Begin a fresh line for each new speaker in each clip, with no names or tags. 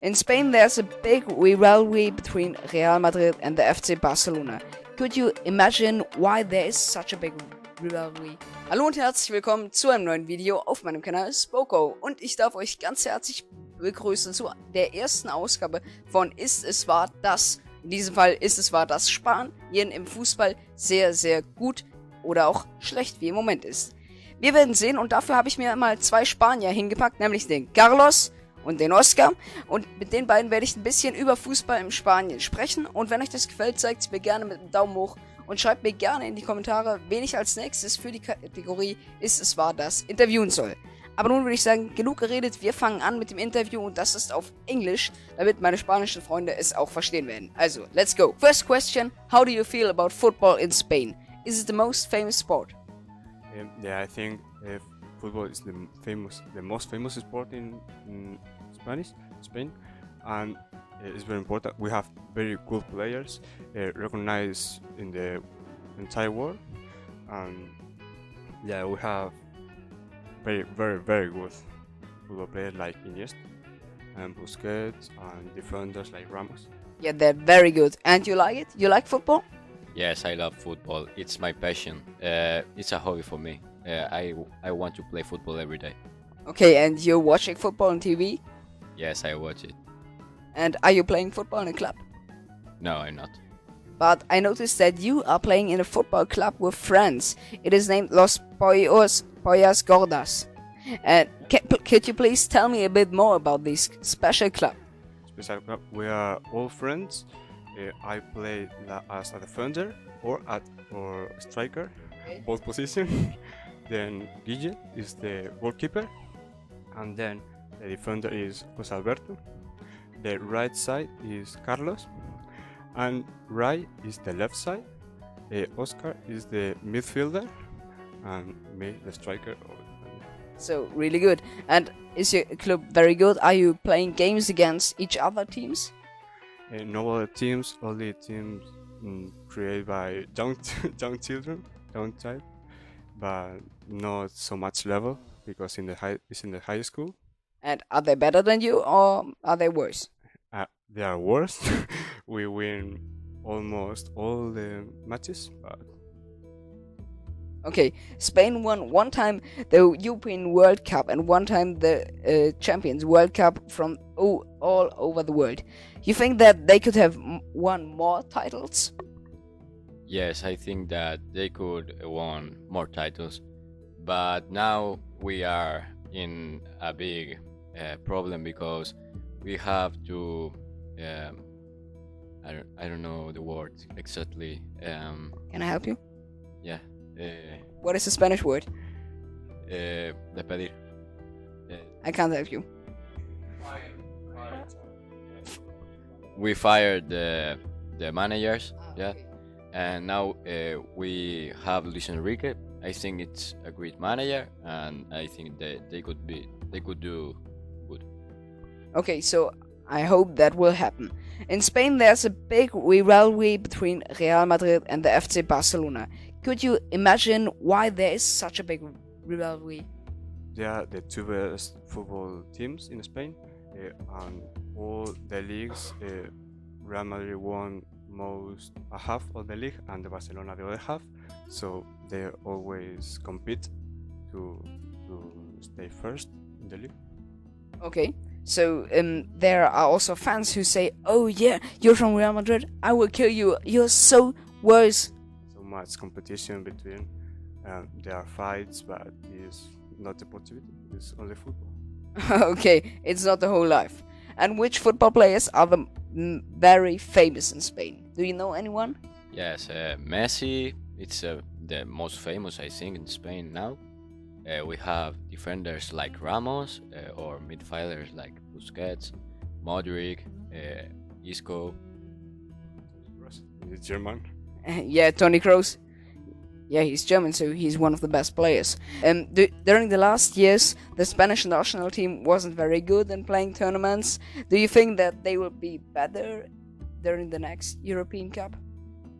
In Spain, there's a big rivalry between Real Madrid and the FC Barcelona. Could you imagine why there is such a big rivalry? Hallo und herzlich willkommen zu einem neuen Video auf meinem Kanal SpoCo. Und ich darf euch ganz herzlich begrüßen zu der ersten Ausgabe von Ist es wahr, dass, in diesem Fall ist es wahr, dass Spanien im Fußball sehr, sehr gut oder auch schlecht wie im Moment ist. Wir werden sehen und dafür habe ich mir mal zwei Spanier hingepackt, nämlich den Carlos und den Oscar. Und mit den beiden werde ich ein bisschen über Fußball in Spanien sprechen. Und wenn euch das gefällt, zeigt es mir gerne mit einem Daumen hoch und schreibt mir gerne in die Kommentare, wen ich als nächstes für die Kategorie Ist es wahr, das interviewen soll. Aber nun würde ich sagen, genug geredet, wir fangen an mit dem Interview und das ist auf Englisch, damit meine spanischen Freunde es auch verstehen werden. Also, let's go. First question, how do you feel about football in Spain? Is it the most famous sport?
Yeah, I think football is the most famous sport in Spain, and it's very important. We have very good players recognized in the entire world, and yeah, we have very good football players like Iniesta and Busquets and defenders like Ramos.
Yeah, they're very good. And you like it? You like football?
Yes, I love football. It's my passion. It's a hobby for me. I want to play football every day.
Okay, and you're watching football on TV?
Yes, I watch it.
And are you playing football in a club?
No, I'm not.
But I noticed that you are playing in a football club with friends. It is named Los Pollas Gordas. And could you please tell me a bit more about this special club?
We are all friends. I play as a defender or striker, both positions. Then Guille is the goalkeeper, and then the defender is José Alberto. The right side is Carlos, and right is the left side. Oscar is the midfielder, and me the striker.
So really good. And is your club very good? Are you playing games against each other teams?
No other teams, only teams created by young children, but not so much level because it's in the high school.
And are they better than you or are they worse?
They are worse. We win almost all the matches, but
okay, Spain won one time the European World Cup and one time the Champions World Cup from all over the world. You think that they could have won more titles?
Yes, I think that they could won more titles, but now we are in a big problem because we have to. I don't know the word exactly.
Can I help you?
Yeah.
What is the Spanish word?
Despedir.
I can't help you.
We fired the managers, yeah,
Okay.
and now we have Luis Enrique. I think it's a great manager, and I think that they could do good.
Okay, so I hope that will happen. In Spain, there's a big rivalry between Real Madrid and the FC Barcelona. Could you imagine why there is such a big rivalry?
they are the two best football teams in Spain, and all the leagues. Real Madrid won a half of the league, and the Barcelona the other half. So they always compete to stay first in the league.
Okay, so there are also fans who say, "Oh yeah, you're from Real Madrid. I will kill you. You're so worse."
So much competition between. There are fights, but it's not deportivity. It's only football.
Okay, it's not the whole life. And which football players are the very famous in Spain? Do you know anyone?
Yes, Messi. It's the most famous, I think, in Spain now. We have defenders like Ramos or midfielders like Busquets, Modric, Isco.
He's German.
Yeah, Toni Kroos. Yeah, he's German, so he's one of the best players. During the last years, the Spanish national team wasn't very good in playing tournaments. Do you think that they will be better during the next European Cup?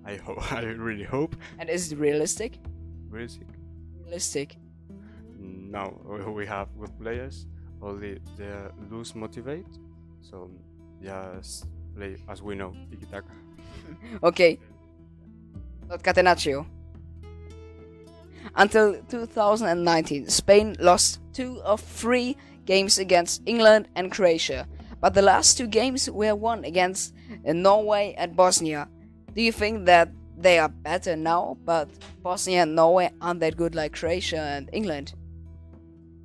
I really hope.
And is it realistic?
Realistic. Now we have good players. Only they lose motivate. So just play as we know, tiki-taka.
Okay. Not catenaccio. Until 2019, Spain lost 2 of 3 games against England and Croatia, but the last 2 games were won against Norway and Bosnia. Do you think that they are better now, but Bosnia and Norway aren't that good like Croatia and England?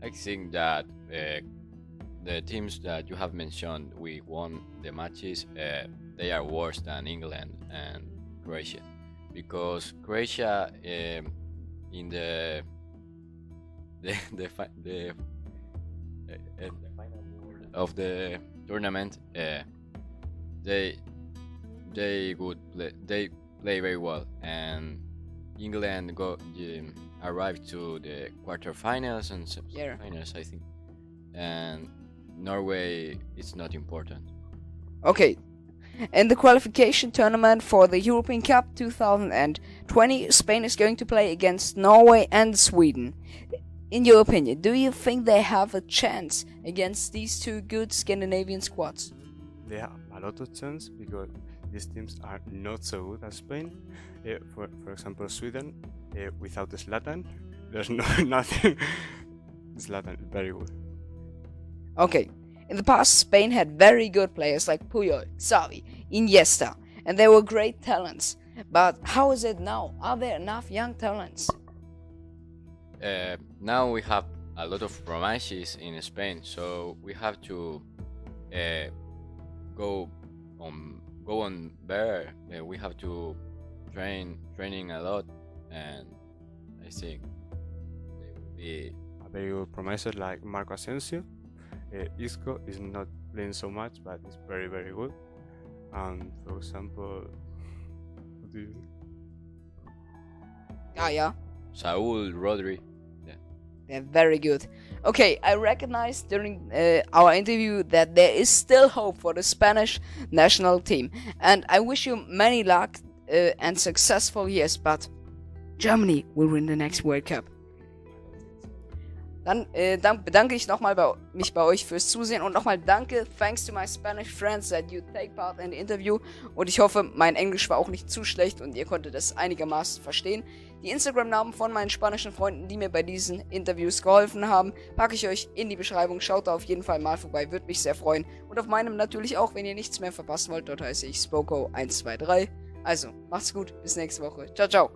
I think that the teams that you have mentioned, we won the matches, they are worse than England and Croatia, because Croatia in the final of the tournament, they play very well, and England arrived to the quarterfinals and semifinals, I think, and Norway is not important.
Okay. In the qualification tournament for the European Cup 2020, Spain is going to play against Norway and Sweden. In your opinion, do you think they have a chance against these 2 good Scandinavian squads?
They have a lot of chance because these teams are not so good as Spain. For example, Sweden, without Zlatan, there's nothing. Zlatan is very good.
Okay. In the past, Spain had very good players like Puyol, Xavi, Iniesta, and they were great talents. But how is it now? Are there enough young talents?
Now we have a lot of promises in Spain, so we have to go on better. We have to training a lot, and I think they will be
A very good promiser like Marco Asensio. Isco is not playing so much, but it's very, very good. And for example, what do you think?
Yeah.
Saul, Rodri.
They're very good. Okay, I recognized during our interview that there is still hope for the Spanish national team. And I wish you many luck and successful years, but Germany will win the next World Cup. Dann bedanke ich mich bei euch fürs Zusehen und nochmal danke, thanks to my Spanish friends that you take part in the interview, und ich hoffe, mein Englisch war auch nicht zu schlecht und ihr konntet es einigermaßen verstehen. Die Instagram-Namen von meinen spanischen Freunden, die mir bei diesen Interviews geholfen haben, packe ich euch in die Beschreibung. Schaut da auf jeden Fall mal vorbei, würde mich sehr freuen. Und auf meinem natürlich auch, wenn ihr nichts mehr verpassen wollt. Dort heiße ich SpoCo 123. Also, macht's gut, bis nächste Woche. Ciao, ciao.